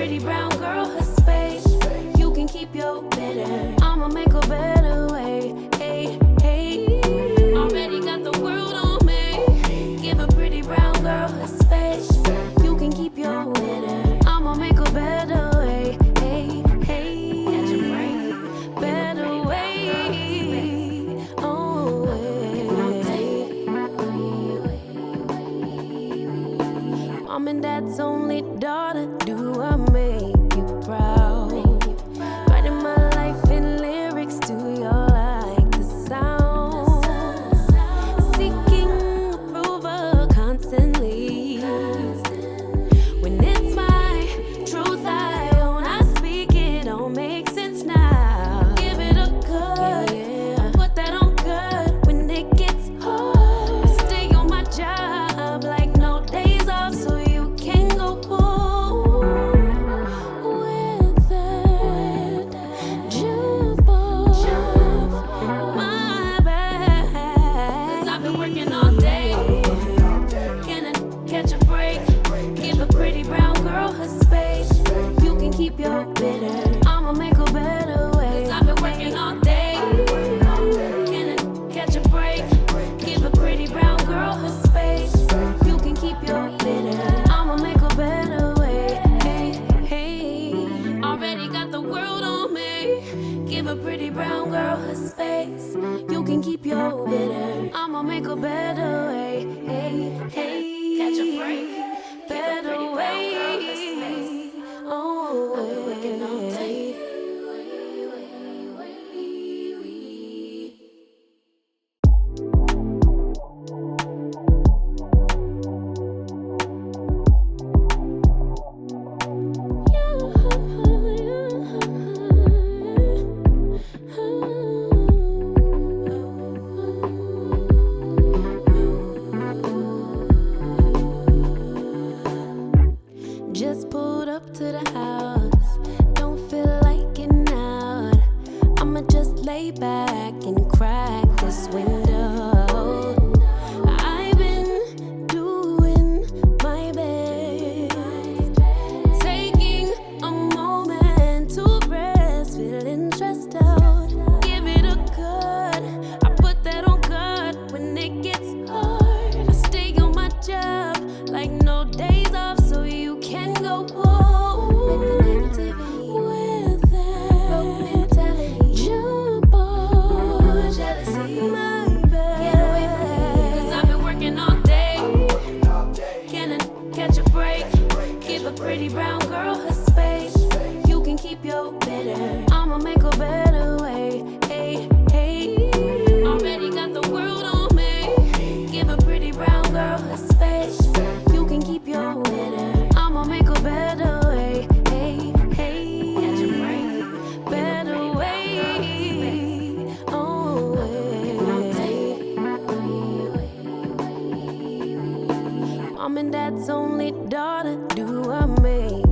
pretty brown girl her space. You can keep your bitter. I'ma make a better way. Hey, hey. Already got the world on me. Give a pretty brown girl her space. You can keep your bitter. I'ma make a better way. Hey, hey. Catch a break. Better way. Oh, Mom and Dad's only daughter, do I make you proud? Writing my life in lyrics, do you like the sound? Seeking approval constantly. When it's my truth I own, I speak it, don't make sense now. Give it a cut, yeah. Put that on good when it gets hard. I stay on my job like no days off, so you can go pull with that jump off my back. 'Cause I've been working all day. Can I catch a break? Give a pretty brown girl her space. You can keep your bitter. I'ma make a better way. 'Cause I've been working all day. Can I catch a break? Give a pretty brown girl her space. You can keep your bitter. I'ma make a better way. Hey, hey. Already got the world on me. Give a pretty brown girl her space. You can keep your bitter. I'ma make a better way. Hey, hey. Catch a break. Better way. Oh, working all day. Just pulled up to the house. Don't feel like getting out. I'ma just lay back and crack this window. I've been doing my best, taking a moment to rest, feeling stressed out. Give it a cut. I put that on good when it gets hard. I stay on my job like no days off, so you can go with the negativity, with that broke mentality. Jump on jealousy, my bad. Get away from me, 'cause I've been working all day. Can I catch a break? Give a pretty brown girl her space. You can keep your bitter. I'ma make a better way. Hey, hey. Already got the world on me. Give a pretty brown girl her space. You can keep your bitter. I'ma make a better way. Hey, hey. Catch a break. Better way. Oh, Mom and Dad's only daughter, do I make